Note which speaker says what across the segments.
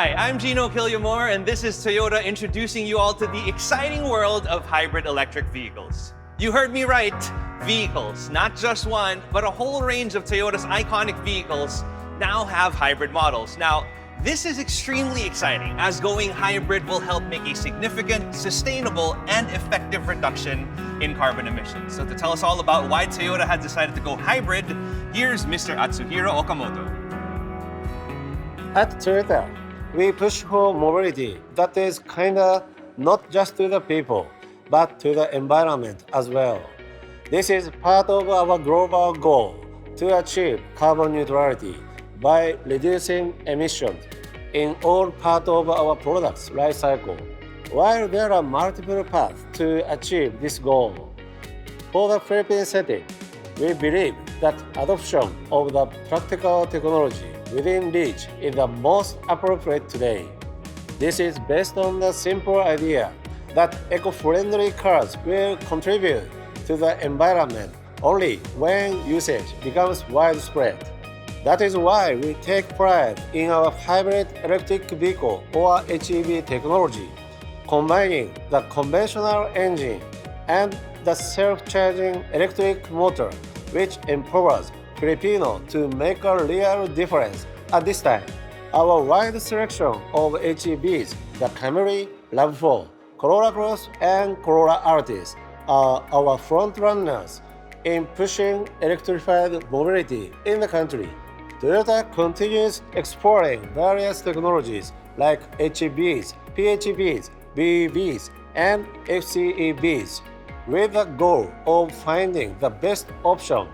Speaker 1: Hi, I'm Gino Killiamore, and this is Toyota introducing you all to the exciting world of hybrid electric vehicles. You heard me right, vehicles. Not just one, but a whole range of Toyota's iconic vehicles now have hybrid models. Now, this is extremely exciting, as going hybrid will help make a significant, sustainable, and effective reduction in carbon emissions. So to tell us all about why Toyota has decided to go hybrid, here's Mr. Atsuhiro Okamoto.
Speaker 2: At Toyota, we push for mobility that is kinda not just to the people, but to the environment as well. This is part of our global goal to achieve carbon neutrality by reducing emissions in all parts of our product's life cycle. While there are multiple paths to achieve this goal, for the Philippine setting, we believe that adoption of the practical technology within reach is the most appropriate today. This is based on the simple idea that eco-friendly cars will contribute to the environment only when usage becomes widespread. That is why we take pride in our hybrid electric vehicle or HEV technology, combining the conventional engine and the self-charging electric motor, which empowers Filipino to make a real difference at this time. Our wide selection of HEVs, the Camry, RAV4, Corolla Cross, and Corolla Altis, are our front runners in pushing electrified mobility in the country. Toyota continues exploring various technologies like HEVs, PHEVs, BEVs, and FCEVs, with the goal of finding the best option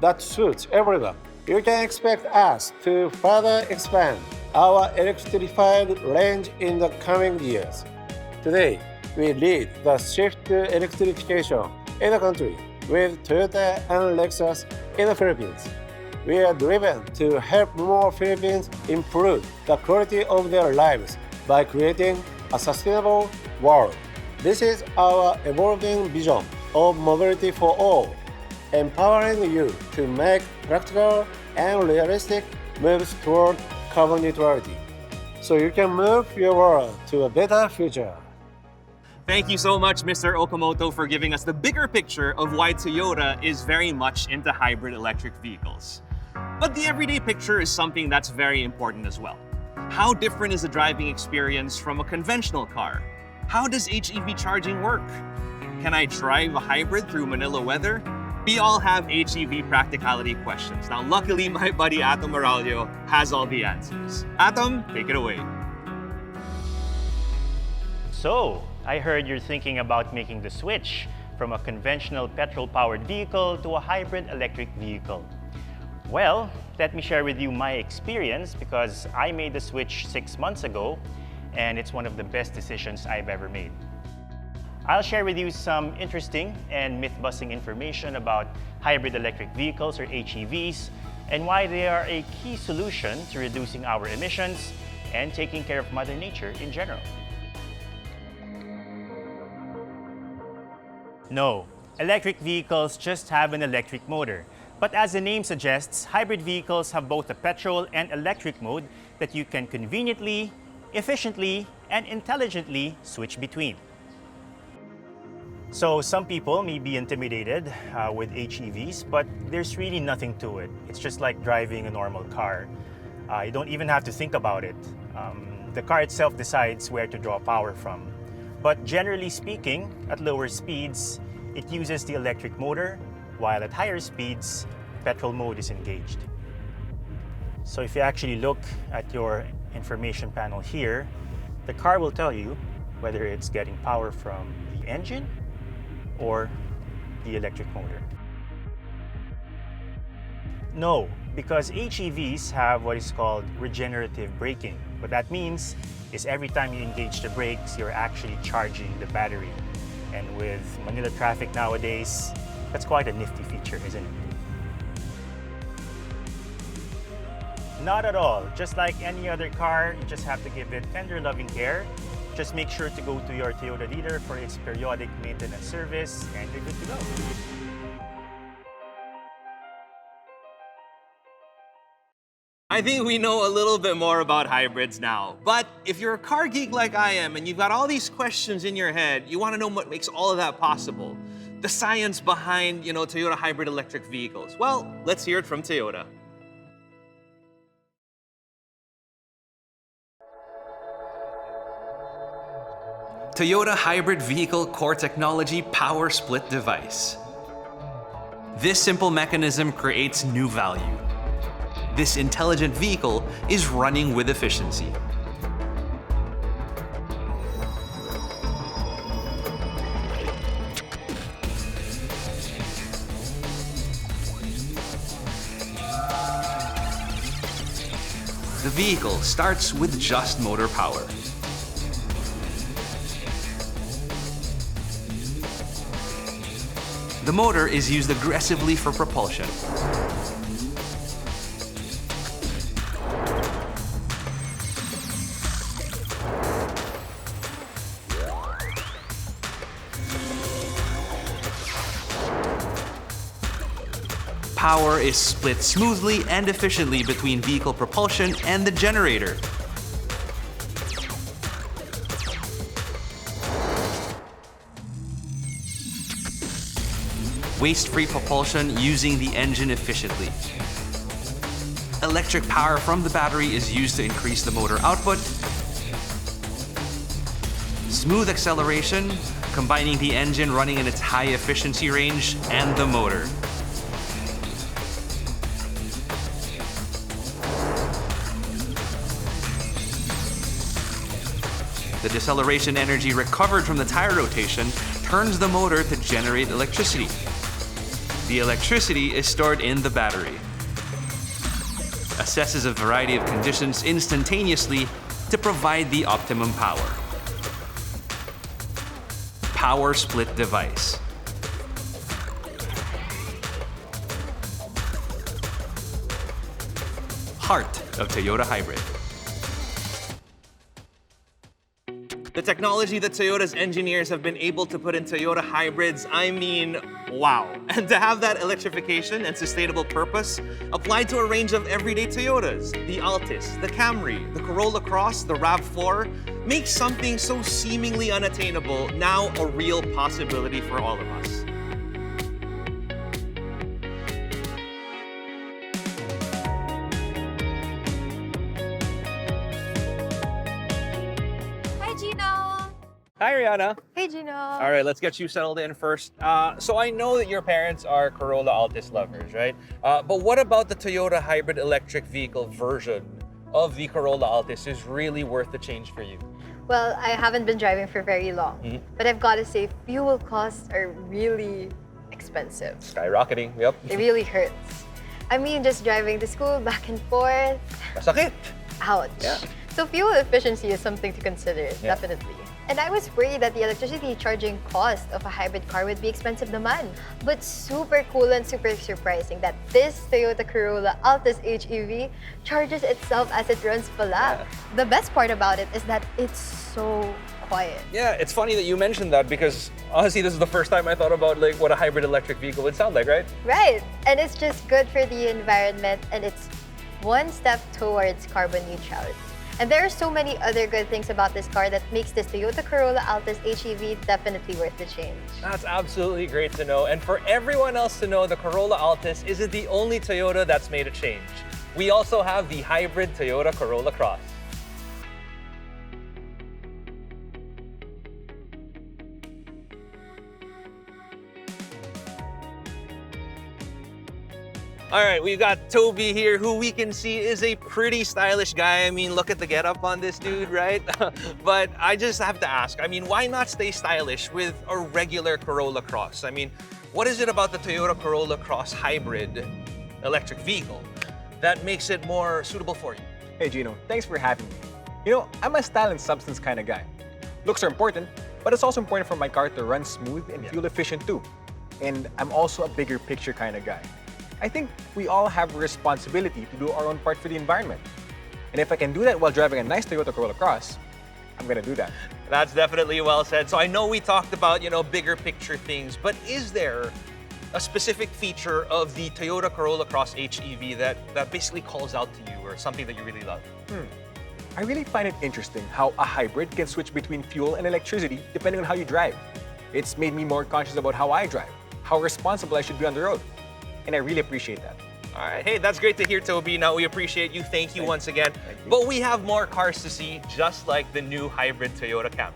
Speaker 2: that suits everyone. You can expect us to further expand our electrified range in the coming years. Today, we lead the shift to electrification in the country with Toyota and Lexus in the Philippines. We are driven to help more Filipinos improve the quality of their lives by creating a sustainable world. This is our evolving vision of mobility for all, empowering you to make practical and realistic moves toward carbon neutrality, so you can move your world to a better future.
Speaker 1: Thank you so much, Mr. Okamoto, for giving us the bigger picture of why Toyota is very much into hybrid electric vehicles. But the everyday picture is something that's very important as well. How different is the driving experience from a conventional car? How does HEV charging work? Can I drive a hybrid through Manila weather? We all have HEV practicality questions. Now, luckily, my buddy Atom Moralio has all the answers. Atom, take it away.
Speaker 3: So, I heard you're thinking about making the switch from a conventional petrol-powered vehicle to a hybrid electric vehicle. Well, let me share with you my experience because I made the switch 6 months ago, and it's one of the best decisions I've ever made. I'll share with you some interesting and myth-busting information about hybrid electric vehicles or HEVs and why they are a key solution to reducing our emissions and taking care of Mother Nature in general. No, electric vehicles just have an electric motor. But as the name suggests, hybrid vehicles have both a petrol and electric mode that you can conveniently, efficiently, and intelligently switch between. So some people may be intimidated with HEVs, but there's really nothing to it. It's just like driving a normal car. You don't even have to think about it. The car itself decides where to draw power from. But generally speaking, at lower speeds, it uses the electric motor, while at higher speeds, petrol mode is engaged. So if you actually look at your information panel here, the car will tell you whether it's getting power from the engine or the electric motor. No, because HEVs have what is called regenerative braking. What that means is every time you engage the brakes, you're actually charging the battery. And with Manila traffic nowadays, that's quite a nifty feature, isn't it? Not at all. Just like any other car, you just have to give it tender loving care. Just make sure to go to your Toyota dealer for its periodic maintenance service and you're good to go.
Speaker 1: I think we know a little bit more about hybrids now. But if you're a car geek like I am and you've got all these questions in your head, you want to know what makes all of that possible. The science behind, Toyota hybrid electric vehicles. Well, let's hear it from Toyota. Toyota hybrid vehicle core technology power split device. This simple mechanism creates new value. This intelligent vehicle is running with efficiency. The vehicle starts with just motor power. The motor is used aggressively for propulsion. Power is split smoothly and efficiently between vehicle propulsion and the generator. Waste-free propulsion using the engine efficiently. Electric power from the battery is used to increase the motor output. Smooth acceleration, combining the engine running in its high efficiency range and the motor. The deceleration energy recovered from the tire rotation turns the motor to generate electricity. The electricity is stored in the battery. Assesses a variety of conditions instantaneously to provide the optimum power. Power split device. Heart of Toyota hybrid. The technology that Toyota's engineers have been able to put in Toyota hybrids, I mean, wow. And to have that electrification and sustainable purpose applied to a range of everyday Toyotas, the Altis, the Camry, the Corolla Cross, the RAV4, makes something so seemingly unattainable now a real possibility for all of us. Hi, Rihanna.
Speaker 4: Hey, Gino.
Speaker 1: All right, let's get you settled in first. So I know that your parents are Corolla Altis lovers, right? But what about the Toyota hybrid electric vehicle version of the Corolla Altis is really worth the change for you?
Speaker 4: Well, I haven't been driving for very long, but I've got to say, fuel costs are really expensive.
Speaker 1: Skyrocketing, yep.
Speaker 4: It really hurts. I mean, just driving to school back and forth.
Speaker 1: Masakit.
Speaker 4: Ouch.
Speaker 1: Yeah.
Speaker 4: So fuel efficiency is something to consider, definitely. And I was worried that the electricity charging cost of a hybrid car would be expensive naman. But super cool and super surprising that this Toyota Corolla Altis HEV charges itself as it runs pala.
Speaker 1: Yeah.
Speaker 4: The best part about it is that it's so quiet.
Speaker 1: Yeah, it's funny that you mentioned that because honestly, this is the first time I thought about like what a hybrid electric vehicle would sound like, right?
Speaker 4: Right. And it's just good for the environment and it's one step towards carbon neutrality. And there are so many other good things about this car that makes this Toyota Corolla Altis HEV definitely worth the change.
Speaker 1: That's absolutely great to know. And for everyone else to know, the Corolla Altis isn't the only Toyota that's made a change. We also have the hybrid Toyota Corolla Cross. All right, we've got Toby here, who we can see is a pretty stylish guy. I mean, look at the getup on this dude, right? But I just have to ask, I mean, why not stay stylish with a regular Corolla Cross? I mean, what is it about the Toyota Corolla Cross hybrid electric vehicle that makes it more suitable for you?
Speaker 5: Hey Gino, thanks for having me. You know, I'm a style and substance kind of guy. Looks are important, but it's also important for my car to run smooth and fuel efficient too. And I'm also a bigger picture kind of guy. I think we all have a responsibility to do our own part for the environment. And if I can do that while driving a nice Toyota Corolla Cross, I'm gonna do that.
Speaker 1: That's definitely well said. So I know we talked about, bigger picture things, but is there a specific feature of the Toyota Corolla Cross HEV that basically calls out to you, or something that you really love?
Speaker 5: I really find it interesting how a hybrid can switch between fuel and electricity depending on how you drive. It's made me more conscious about how I drive, how responsible I should be on the road. And I really appreciate that.
Speaker 1: All right, hey, that's great to hear, Toby. Now, we appreciate you. Thank you once again.
Speaker 5: Thank you.
Speaker 1: But we have more cars to see, just like the new hybrid Toyota Camry.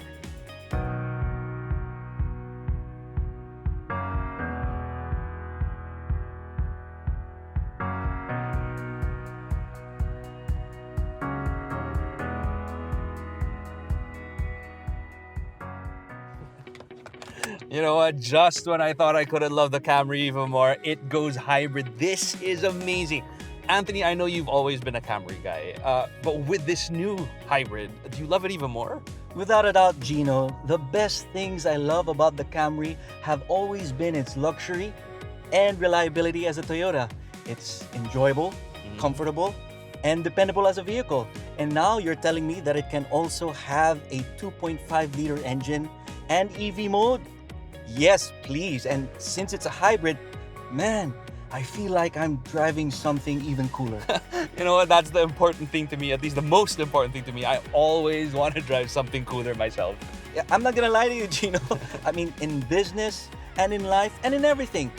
Speaker 1: You know what? Just when I thought I couldn't love the Camry even more, it goes hybrid. This is amazing. Anthony, I know you've always been a Camry guy, but with this new hybrid, do you love it even more?
Speaker 6: Without a doubt, Gino, the best things I love about the Camry have always been its luxury and reliability as a Toyota. It's enjoyable, comfortable, and dependable as a vehicle. And now you're telling me that it can also have a 2.5-liter engine and EV mode? Yes, please. And since it's a hybrid, man, I feel like I'm driving something even cooler.
Speaker 1: You know what? That's the important thing to me, at least the most important thing to me. I always want to drive something cooler myself.
Speaker 6: Yeah, I'm not gonna lie to you, Gino. I mean, in business and in life and in everything,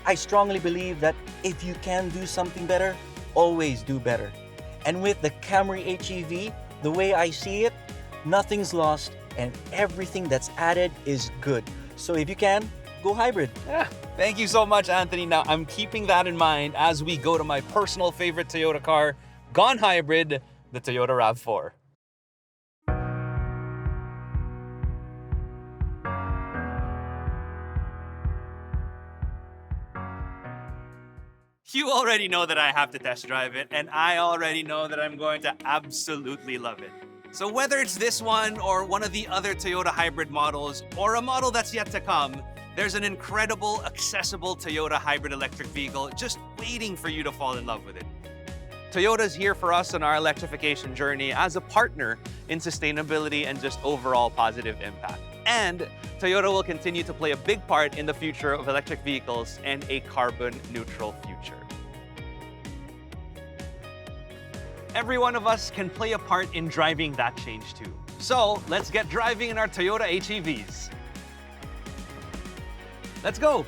Speaker 6: I strongly believe that if you can do something better, always do better. And with the Camry HEV, the way I see it, nothing's lost and everything that's added is good. So if you can, go hybrid.
Speaker 1: Yeah. Thank you so much, Anthony. Now, I'm keeping that in mind as we go to my personal favorite Toyota car, gone hybrid, the Toyota RAV4. You already know that I have to test drive it, and I already know that I'm going to absolutely love it. So whether it's this one or one of the other Toyota hybrid models or a model that's yet to come, there's an incredible, accessible Toyota hybrid electric vehicle just waiting for you to fall in love with it. Toyota's here for us on our electrification journey as a partner in sustainability and just overall positive impact. And Toyota will continue to play a big part in the future of electric vehicles and a carbon neutral future. Every one of us can play a part in driving that change too. So let's get driving in our Toyota HEVs. Let's go.